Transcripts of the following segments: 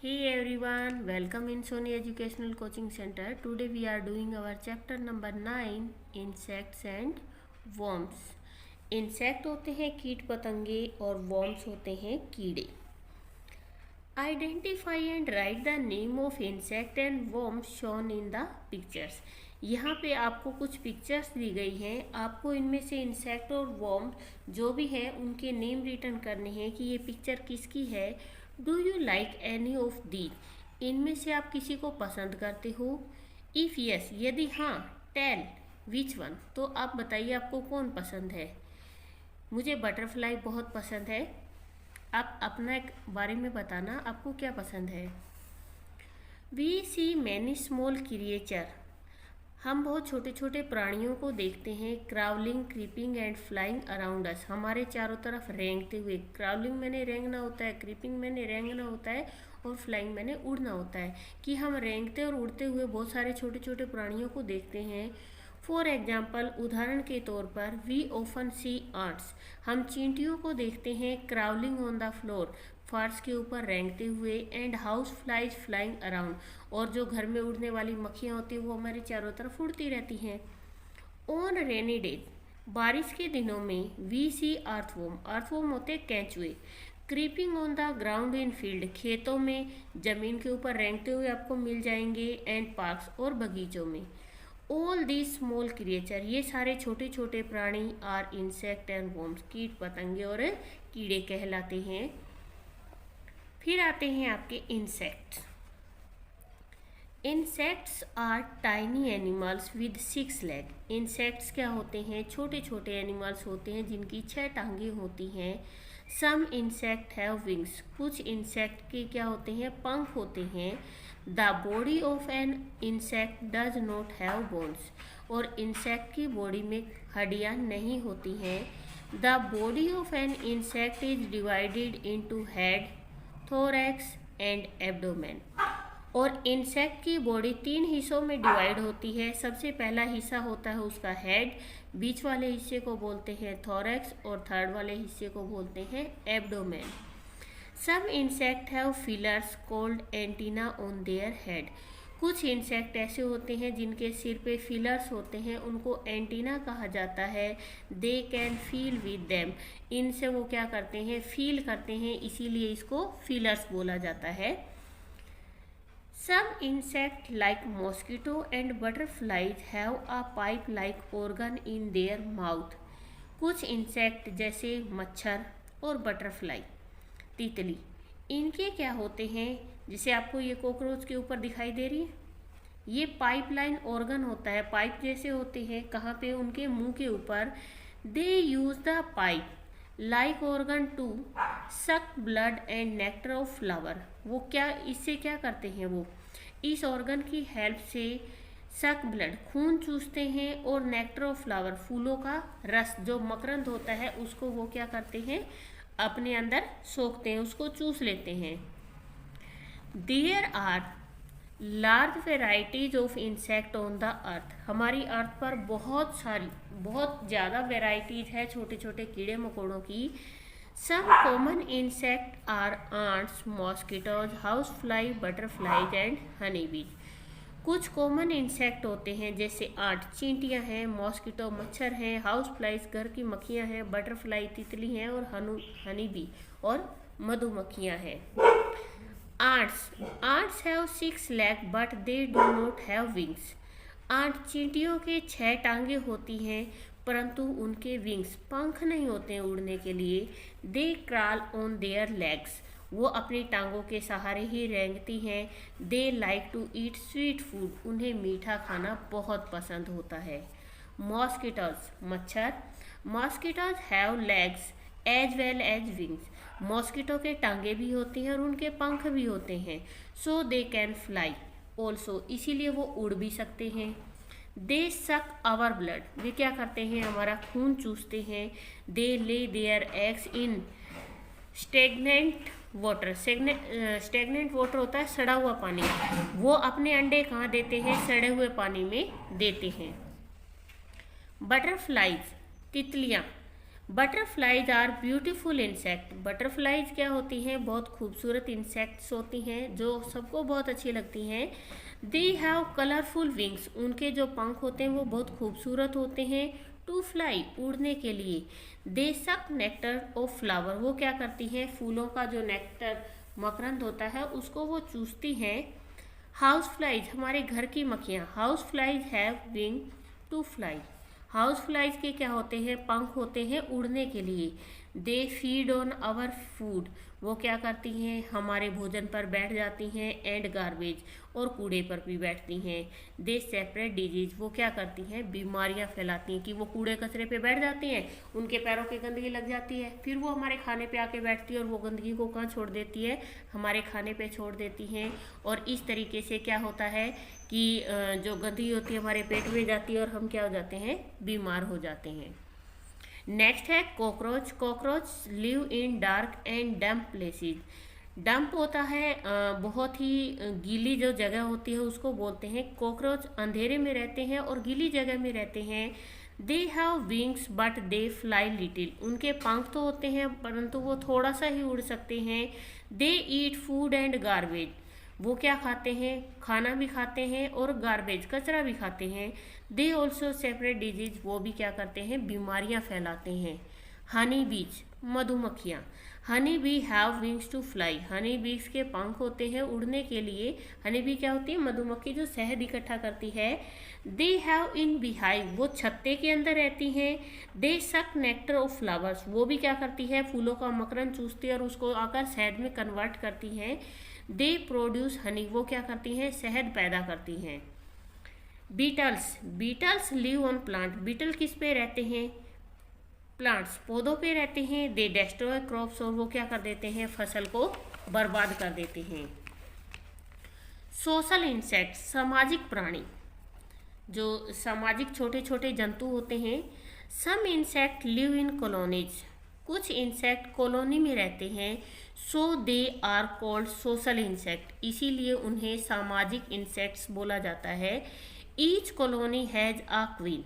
Hey everyone, welcome in Sony Educational Coaching Center. Today we are doing our chapter number 9 Insects and Worms. Insect होते हैं कीट पतंगे और worms होते हैं कीड़े. Identify and write the name of insect and worms shown in the pictures. यहाँ पे आपको कुछ पिक्चर्स दी गई हैं. आपको इनमें से इंसेक्ट और वर्म जो भी है उनके नेम रिटर्न करने हैं कि ये पिक्चर किसकी है. Do you like any of these? इनमें से आप किसी को पसंद करते हो? इफ़ यस, यदि हाँ, टेल विच वन. तो आप बताइए आपको कौन पसंद है. मुझे बटरफ्लाई बहुत पसंद है. आप अपना एक बारे में बताना आपको क्या पसंद है. We see many small creature. हम बहुत छोटे छोटे प्राणियों को देखते हैं. Crawling, creeping and flying around us. हमारे चारों तरफ रेंगते हुए. क्राउलिंग मैंने रेंगना होता है, क्रीपिंग मैंने रेंगना होता है और फ्लाइंग मैंने उड़ना होता है. कि हम रेंगते और उड़ते हुए बहुत सारे छोटे छोटे प्राणियों को देखते हैं. फॉर एग्जाम्पल, उदाहरण के तौर पर, वी ऑफन सी आंट्स. हम चींटियों को देखते हैं. क्राउलिंग ऑन द फ्लोर, फर्श के ऊपर रेंगते हुए. And house flies flying around. और जो घर में उड़ने वाली मक्खियाँ होती हैं वो हमारे चारों तरफ उड़ती रहती हैं. ऑन रेनी डेज, बारिश के दिनों में, वी सी अर्थवॉर्म. अर्थवॉर्म होते केंचुए. Creeping on the ground in field. खेतों में जमीन के ऊपर रेंगते हुए आपको मिल जाएंगे. एंड पार्क्स, और बगीचों में. ऑल दीज स्मॉल क्रिएचर, ये सारे छोटे छोटे प्राणी, आर इंसेक्ट एंड वर्म्स, कीट पतंगे और कीड़े कहलाते हैं. फिर आते हैं आपके insects. Insects are tiny animals with 6 leg. Insects क्या होते हैं? छोटे छोटे एनिमल्स होते हैं जिनकी 6 टांगें होती हैं. Some insect have wings. कुछ इंसेक्ट के क्या होते हैं? पंख होते हैं. The body of an insect does not have bones. और इंसेक्ट की बॉडी में हड्डियाँ नहीं होती हैं. The body of an insect is divided into head, thorax and abdomen. और इंसेक्ट की बॉडी 3 हिस्सों में डिवाइड होती है. सबसे पहला हिस्सा होता है उसका हेड, बीच वाले हिस्से को बोलते हैं थोरैक्स और थर्ड वाले हिस्से को बोलते हैं abdomen. Some insect have feelers called antenna on their head. कुछ इंसेक्ट ऐसे होते हैं जिनके सिर पे फीलर्स होते हैं, उनको एंटीना कहा जाता है. They can feel with them. इनसे वो क्या करते हैं? फील करते हैं, इसीलिए इसको फीलर्स बोला जाता है. Some insect like mosquito and butterflies have a pipe-like organ in their mouth. कुछ इंसेक्ट जैसे मच्छर और बटरफ्लाई, तितली, इनके क्या होते हैं? जैसे आपको ये कॉकरोच के ऊपर दिखाई दे रही है, ये पाइपलाइन ऑर्गन होता है. पाइप जैसे होते हैं. कहाँ पे? उनके मुंह के ऊपर. They use the pipe like organ to suck blood and nectar of flower. वो क्या, इससे क्या करते हैं? वो इस ऑर्गन की हेल्प से सक ब्लड, खून चूसते हैं, और नेक्टर ऑफ फ्लावर, फूलों का रस, जो मकरंद होता है, उसको वो क्या करते हैं? अपने अंदर सोखते हैं, उसको चूस लेते हैं. There are large varieties of insect on the earth. हमारी अर्थ पर बहुत ज़्यादा वेराइटीज है छोटे छोटे कीड़े मकोड़ों की. Some common insect are ants, mosquitoes, house fly, butterflies and honey bees. कुछ कॉमन इंसेक्ट होते हैं जैसे आंट, चींटियाँ हैं. मॉस्किटो, मच्छर हैं. हाउस फ्लाइज, घर की मक्खियाँ हैं. बटरफ्लाई, तितली हैं. और हनी बी, और मधुमक्खियाँ हैं. Ants have 6 leg but they do not have wings. Ant, चींटियों के 6 टांगे होती हैं परंतु उनके विंग्स, पंख नहीं होते हैं उड़ने के लिए. They crawl on their legs. वो अपनी टांगों के सहारे ही रेंगती हैं. They like to eat sweet food. उन्हें मीठा खाना बहुत पसंद होता है. मॉस्किटोज, मच्छर. Mosquitoes have legs as well as wings. Mosquito के टांगे भी होती हैं और उनके पंख भी होते हैं. So they can fly also. इसीलिए वो उड़ भी सकते हैं. दे सक आवर ब्लड. वे क्या करते हैं? हमारा खून चूसते हैं. They lay their eggs in stagnant water. Stagnant water होता है सड़ा हुआ पानी. वो अपने अंडे कहाँ देते हैं? सड़े हुए पानी में देते हैं. बटरफ्लाइज, तितलियाँ. Butterflies are beautiful insect. Butterflies क्या होती हैं? बहुत खूबसूरत इंसेक्ट्स होती हैं जो सबको बहुत अच्छी लगती हैं। They have colourful wings. उनके जो पंख होते हैं वो बहुत खूबसूरत होते हैं। टू फ्लाई, उड़ने के लिए। दे सक नेक्टर ऑफ फ्लावर। वो क्या करती हैं? फूलों का जो नेक्टर मकरंद होता है उसको वो चूसती हैं। हाउस फ्लाइज, हमारे घर की मक्खियाँ। House flies have wing to fly. House flies के क्या होते हैं? पंख होते हैं उड़ने के लिए। They feed on our food. वो क्या करती हैं? हमारे भोजन पर बैठ जाती हैं। एंड गार्बेज, और कूड़े पर भी बैठती हैं। They spread disease. वो क्या करती हैं? बीमारियां फैलाती हैं। कि वो कूड़े कचरे पे बैठ जाती हैं, उनके पैरों की गंदगी लग जाती है, फिर वो हमारे खाने पे आके बैठती है और वो गंदगी को कहाँ छोड़ देती है? हमारे खाने पे छोड़ देती हैं। और इस तरीके से क्या होता है कि जो गंदगी होती है हमारे पेट में जाती है और हम क्या हो जाते हैं? बीमार हो जाते हैं। नेक्स्ट है cockroach. Cockroach live in dark and dump places. Dump होता है बहुत ही गीली जो जगह होती है उसको बोलते हैं। कॉकरोच अंधेरे में रहते हैं और गीली जगह में रहते हैं। They have wings but they fly little. उनके पंख तो होते हैं परंतु वो थोड़ा सा ही उड़ सकते हैं। They eat food and garbage. वो क्या खाते हैं? खाना भी खाते हैं और गार्बेज, कचरा भी खाते हैं। They also separate disease. वो भी क्या करते हैं? बीमारियां फैलाते हैं। हनी बीज, मधुमक्खियाँ। Honey bee have wings to fly. Honey bees के पंख होते हैं उड़ने के लिए। हनी बी क्या होती है? मधुमक्खी जो शहद इकट्ठा करती है। They have in beehive. वो छत्ते के अंदर रहती हैं। दे सक नेक्टर ऑफ फ्लावर्स। वो भी क्या करती है? फूलों का मकरंद चूसती है और उसको आकर शहद में कन्वर्ट करती हैं। They produce honey. वो क्या करती हैं? शहद पैदा करती हैं। Beetles, beetles live on plant. Beetle किस पे रहते हैं? प्लांट्स, पौधों पे रहते हैं। They destroy crops. और वो क्या कर देते हैं? फसल को बर्बाद कर देते हैं। सोशल इंसेक्ट, सामाजिक प्राणी, जो सामाजिक छोटे छोटे जंतु होते हैं। Some insect live in colonies. कुछ इंसेक्ट कॉलोनी में रहते हैं। So they are called social insect. इसीलिए उन्हें सामाजिक इंसेक्ट्स बोला जाता है। Each colony has a queen.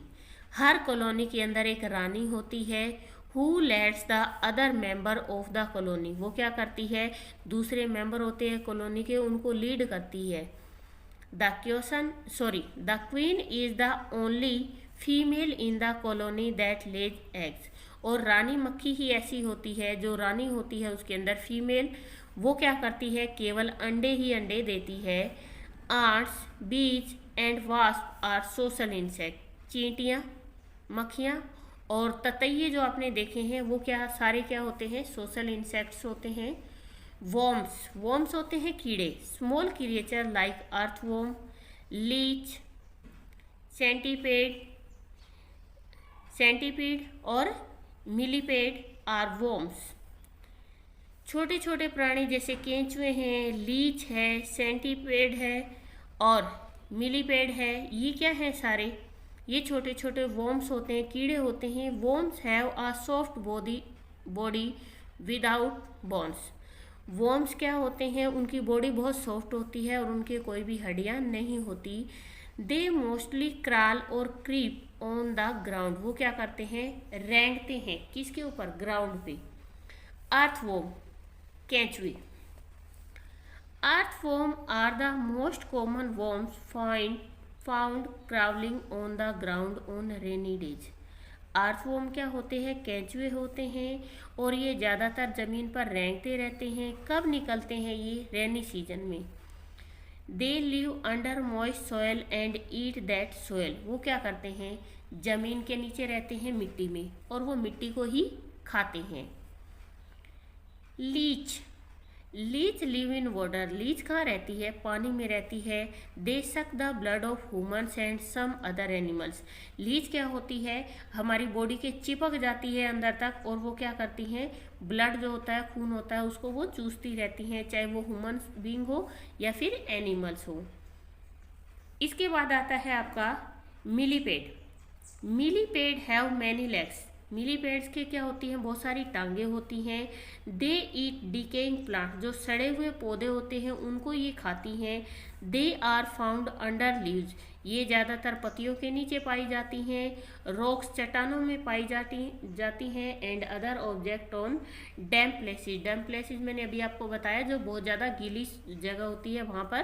हर कॉलोनी के अंदर एक रानी होती है। Who leads the other member of the colony. वो क्या करती है? दूसरे मेंबर होते हैं कॉलोनी के, उनको लीड करती है। The queen is the only female in the colony that Lay's eggs. और रानी मक्खी ही ऐसी होती है, जो रानी होती है उसके अंदर फीमेल, वो क्या करती है? केवल अंडे ही अंडे देती है। Ants, bees and wasp are social insect. चींटियाँ, मक्खियाँ और ततैये जो आपने देखे हैं वो क्या सारे क्या होते हैं? सोशल इंसेक्ट्स होते हैं। वॉर्म्स, वॉर्म्स होते हैं कीड़े। Small creature like earthworm, leech, centipede और मिलीपेड आर वॉर्म्स। छोटे छोटे प्राणी जैसे केंचुए हैं, लीच है, सेंटीपेड है और मिलीपेड है। ये क्या है? सारे ये छोटे छोटे वॉर्म्स होते हैं, कीड़े होते हैं। Worms have a soft body without bones. Worms क्या होते हैं? उनकी बॉडी बहुत सॉफ्ट होती है और उनके कोई भी हड्डियां नहीं होती। दे मोस्टली क्राल और क्रीप ऑन द ग्राउंड। वो क्या करते हैं? रेंगते हैं। किसके ऊपर? ग्राउंड पे। अर्थवॉर्म, केंचुए। Earthworm are the most common worms found crawling on the ground on rainy days. Earthworm क्या होते हैं? केंचुए होते हैं और ये ज़्यादातर ज़मीन पर रेंगते रहते हैं। कब निकलते हैं ये? रेनी सीजन में। They live under moist soil and eat that soil. वो क्या करते हैं? ज़मीन के नीचे रहते हैं मिट्टी में और वो मिट्टी को ही खाते हैं। Leech, leech live in water. Leech कहाँ रहती है? पानी में रहती है। They suck the blood of humans and some other animals. Leech क्या होती है? हमारी बॉडी के चिपक जाती है अंदर तक और वो क्या करती हैं? ब्लड जो होता है, खून होता है, उसको वो चूसती रहती हैं, चाहे वो ह्यूमन्स बीइंग हो या फिर एनिमल्स हो। इसके बाद आता है आपका millipede. Millipede have many legs. Millipedes के क्या होती हैं, बहुत सारी टांगे होती हैं। दे ईट डिकेइंग प्लांट, जो सड़े हुए पौधे होते हैं उनको ये खाती हैं। They are found under leaves, ये ज़्यादातर पत्तियों के नीचे पाई जाती हैं। रॉक्स, चट्टानों में पाई जाती हैं। And other object on damp places, damp places मैंने अभी आपको बताया जो बहुत ज़्यादा गीली जगह होती है वहाँ पर।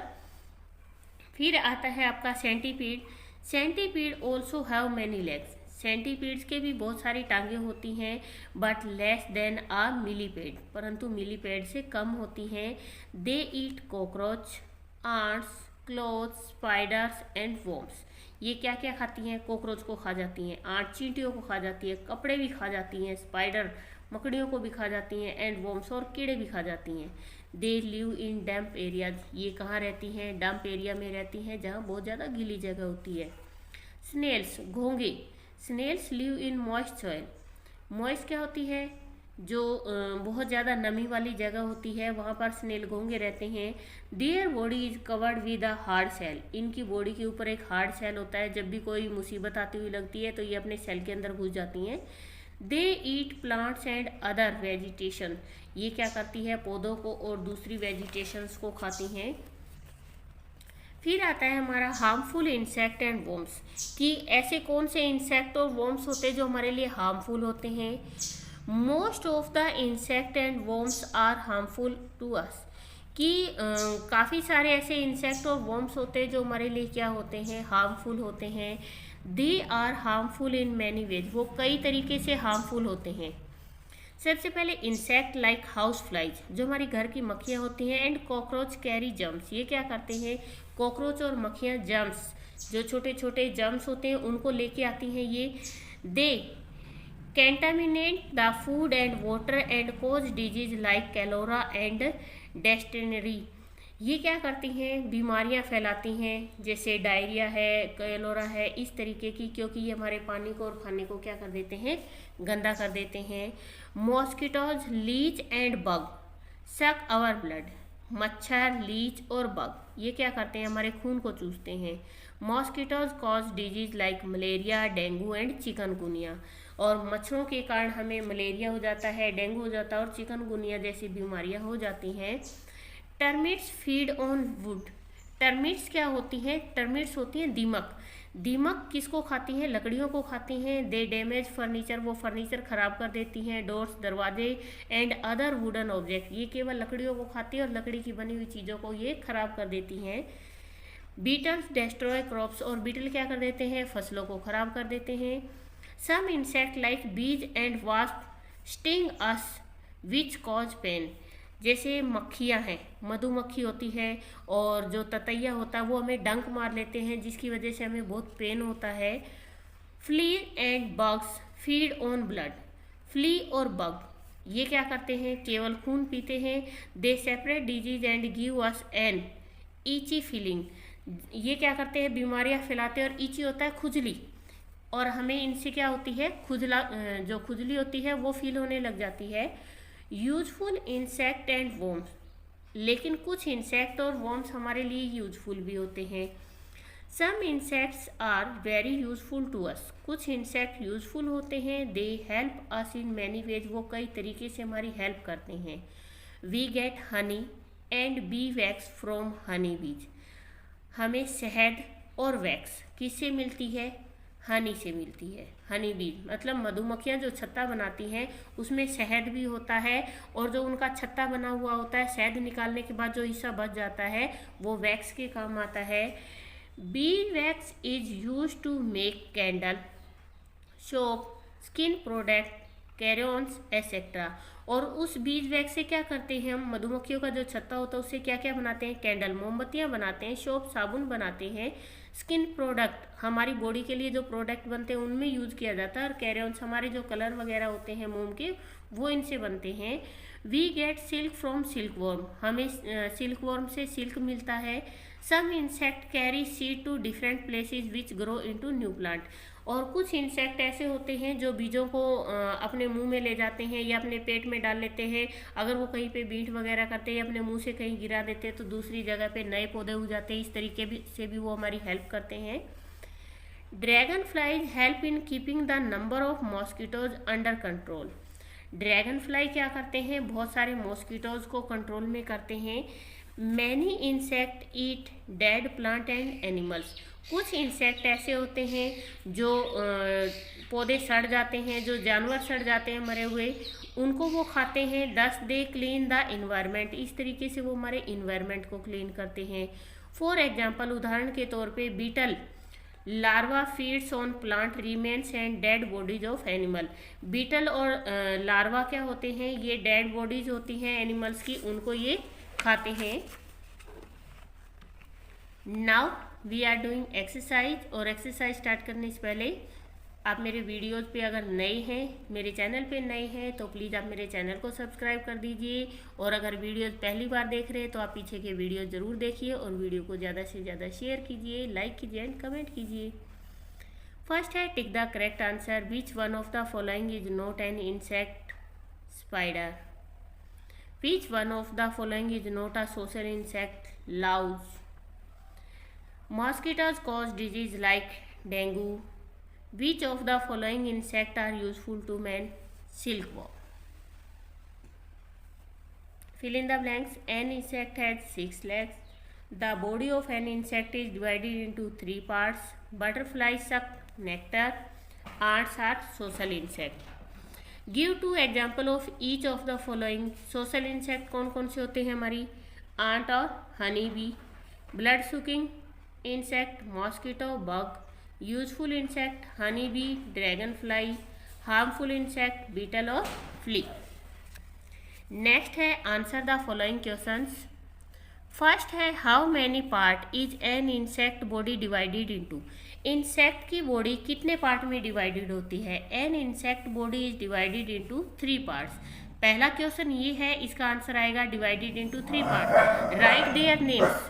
फिर आता है आपका centipede. Centipede also have many legs, centipedes के भी बहुत सारी टांगे होती हैं, but less than a millipede, परंतु मिलीपेड से कम होती हैं। They eat cockroach, ants, clothes, spiders and worms, ये क्या क्या खाती हैं, कॉकरोच को खा जाती हैं, आंट चींटियों को खा जाती है, कपड़े भी खा जाती हैं, स्पाइडर मकड़ियों को भी खा जाती हैं, एंड वॉर्म्स और कीड़े भी खा जाती हैं। They live in damp areas, ये कहाँ रहती हैं, डैम्प एरिया में रहती हैं जहाँ बहुत ज़्यादा गीली जगह होती है। स्नेल्स, घोंगे, snails live in moist soil, moist क्या होती है, जो बहुत ज़्यादा नमी वाली जगह होती है वहाँ पर स्नेल घोंगे रहते हैं। Their body is covered with a hard shell, इनकी बॉडी के ऊपर एक हार्ड सेल होता है, जब भी कोई मुसीबत आती हुई लगती है तो ये अपने सेल के अंदर घुस जाती हैं। They eat plants and other vegetation, ये क्या करती है, पौधों को और दूसरी वेजिटेशंस को खाती हैं। फिर आता है हमारा हार्मफुल इंसेक्ट एंड वॉर्म्स, कि ऐसे कौन से इंसेक्ट और वॉर्म्स होते हैं जो हमारे लिए हार्मफुल होते हैं। Most of the insect and worms are harmful to us, कि काफ़ी सारे ऐसे इंसेक्ट और वॉर्म्स होते हैं जो हमारे लिए क्या होते हैं, हार्मफुल होते हैं। They are harmful in many ways, वो कई तरीके से हार्मफुल होते हैं। सबसे पहले इंसेक्ट लाइक हाउस फ्लाइज, जो हमारी घर की मक्खियाँ होती हैं, एंड कॉकरोच कैरी जम्स, ये क्या करते हैं, कॉकरोच और मक्खियाँ जम्स, जो छोटे छोटे जम्स होते हैं उनको लेके आती हैं ये। They contaminate the food and water and cause disease like cholera and dysentery, ये क्या करती हैं, बीमारियां फैलाती हैं, जैसे डायरिया है, कैलोरा है, इस तरीके की, क्योंकि ये हमारे पानी को और खाने को क्या कर देते हैं, गंदा कर देते हैं। मॉस्किटोज, लीच एंड बग सक आवर ब्लड, मच्छर, लीच और बग ये क्या करते हैं, हमारे खून को चूसते हैं। Mosquitoes cause disease like malaria, dengue and chikungunya, और मच्छरों के कारण हमें मलेरिया हो जाता है, डेंगू हो जाता है और चिकनगुनिया जैसी बीमारियां हो जाती हैं। Termites feed on would, termites क्या होती हैं, टर्मिट्स होती हैं दीमक, दीमक किसको खाती हैं, लकड़ियों को खाती हैं। दे डैमेज फर्नीचर, वो फर्नीचर खराब कर देती हैं। डोर्स, दरवाजे एंड अदर वुडन ऑब्जेक्ट, ये केवल लकड़ियों को खाती है और लकड़ी की बनी हुई चीज़ों को ये खराब कर देती हैं। बीटल्स डेस्ट्रॉय क्रॉप्स, और बीटल क्या कर देते हैं, फसलों को खराब कर देते हैं। Some insect like bees and wasp sting us which cause pain, जैसे मक्खियाँ हैं, मधुमक्खी होती है और जो ततैया होता है वो हमें डंक मार लेते हैं जिसकी वजह से हमें बहुत पेन होता है। Flea and bugs feed on blood, flea और बग ये क्या करते हैं, केवल खून पीते हैं। They spread disease and give us an itchy feeling, ये क्या करते हैं, बीमारियां फैलाते हैं, और ईची होता है खुजली, और हमें इनसे क्या होती है, खुजला, जो खुजली होती है वो फील होने लग जाती है। यूजफुल इंसेक्ट एंड वॉर्म्स, लेकिन कुछ इंसेक्ट और वॉर्म्स हमारे लिए यूजफुल भी होते हैं। Some insects are very useful to us, कुछ इंसेक्ट यूजफुल होते हैं। They help us in many ways, वो कई तरीके से हमारी हेल्प करते हैं। We get honey and bee wax from honey bees, हमें शहद और वैक्स किससे मिलती है, हनी से मिलती है। हनी बीज मतलब मधुमक्खियाँ जो छत्ता बनाती हैं उसमें शहद भी होता है, और जो उनका छत्ता बना हुआ होता है, शहद निकालने के बाद जो हिस्सा बच जाता है वो वैक्स के काम आता है। Bee wax is use to make candle, soap, skin product, कैरियॉन्स एसेट्रा, और उस बीज वैक्स से क्या करते हैं हम, मधुमक्खियों का जो छत्ता होता है उससे क्या क्या बनाते हैं, कैंडल मोमबत्तियाँ बनाते हैं, सोप साबुन बनाते हैं, स्किन प्रोडक्ट हमारी बॉडी के लिए जो प्रोडक्ट बनते हैं उनमें यूज किया जाता है, और कैरियॉन्स हमारे जो कलर वगैरह होते हैं मोम के वो इनसे बनते हैं। We get silk from silk worm, हमें सिल्क वर्म से सिल्क मिलता है। Some insect carry seed to different places which grow into new plant, और कुछ इंसेक्ट ऐसे होते हैं जो बीजों को अपने मुंह में ले जाते हैं या अपने पेट में डाल लेते हैं। अगर वो कहीं पे बीट वगैरह करते हैं या अपने मुंह से कहीं गिरा देते हैं तो दूसरी जगह पे नए पौधे हो जाते हैं, इस तरीके से भी वो हमारी हेल्प करते हैं। Dragon flies help in keeping the number of mosquitoes under control. Dragon fly क्या करते हैं, बहुत सारे मॉस्किटोज को कंट्रोल में करते हैं। Many insect eat dead plant and animals. कुछ इंसेक्ट ऐसे होते हैं जो पौधे सड़ जाते हैं, जो जानवर सड़ जाते हैं मरे हुए, उनको वो खाते हैं। दस दे क्लीन द इन्वायरमेंट। इस तरीके से वो हमारे इन्वायरमेंट को क्लीन करते हैं। फॉर एग्जाम्पल, उदाहरण के तौर पे beetle larva feeds on plant remains and dead bodies of animal. Beetle और लार्वा क्या होते हैं, ये डेड बॉडीज होती हैं एनिमल्स की, उनको ये खाते हैं। Now we are doing exercise. और एक्सरसाइज स्टार्ट करने से पहले आप मेरे वीडियोज़ पे अगर नए हैं, मेरे चैनल पे नए हैं, तो प्लीज़ आप मेरे चैनल को सब्सक्राइब कर दीजिए। और अगर वीडियोज़ पहली बार देख रहे हैं तो आप पीछे के वीडियो ज़रूर देखिए और वीडियो को ज़्यादा से ज़्यादा शेयर कीजिए, लाइक कीजिए एंड कमेंट कीजिए। फर्स्ट है tick the correct answer. Which one of the following is not an insect? Spider. Which one of the following is not a social insect? Louse. Mosquitoes cause disease like dengue. Which of the following insects are useful to man? Silkworm. Fill in the blanks. An insect has 6 legs. The body of an insect is divided into 3 parts. Butterflies suck nectar. Ants are social insect. Give 2 example of each of the following. Social insect कौन कौन से होते हैं हमारी? Ant और honey bee. Blood sucking insect, mosquito, bug. Useful insect honey bee, dragonfly. Harmful insect beetle और flea. Next है answer the following questions. First है how many part is an insect body divided into. Insect की body कितने part में divided होती है? An insect body is divided into 3 parts. पहला question ये है, इसका आंसर आएगा divided into 3 part. Write their names.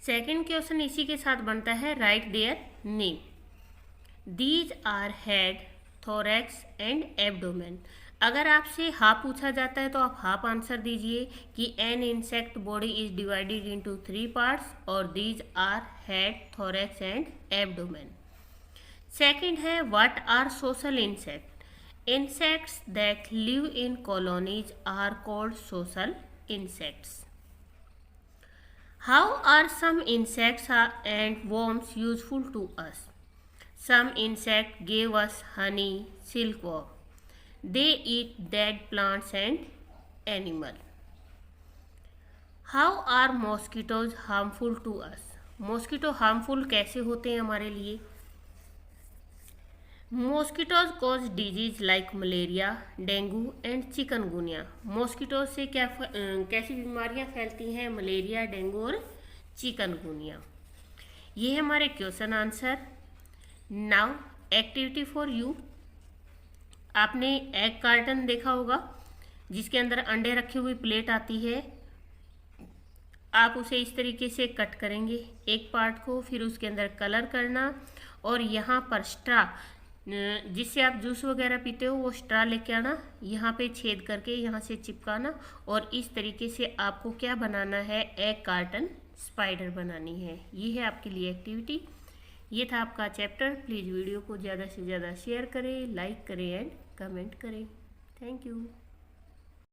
Second question इसी के साथ बनता है, right their name. These are head, thorax and abdomen. अगर आपसे हाफ पूछा जाता है तो आप हाफ आंसर दीजिए कि an insect body is divided into 3 parts और these are head, thorax and abdomen. Second है what are social insect? Insects that live in colonies are called social insects. How are some insects and worms useful to us? Some insects gave us honey, silkworm. They eat dead plants and animals. How are mosquitoes harmful to us? Mosquito harmful कैसे होते हैं हमारे लिए? Mosquitoes cause disease like malaria, dengue and chikungunya. Mosquitoes से क्या कैसी बीमारियां फैलती हैं? मलेरिया, डेंगू और चिकनगुनिया। ये है हमारे question answer. Now activity for you. आपने एग कार्टन देखा होगा जिसके अंदर अंडे रखी हुई प्लेट आती है। आप उसे इस तरीके से कट करेंगे एक पार्ट को, फिर उसके अंदर कलर करना और यहाँ पर स्ट्रा, जिससे आप जूस वगैरह पीते हो, वो स्ट्रा लेके आना, यहाँ पे छेद करके यहाँ से चिपकाना और इस तरीके से आपको क्या बनाना है? एग कार्टन स्पाइडर बनानी है। ये है आपके लिए एक्टिविटी। ये था आपका चैप्टर। प्लीज़ वीडियो को ज़्यादा से ज़्यादा शेयर करें, लाइक करें एंड कमेंट करें। Thank you.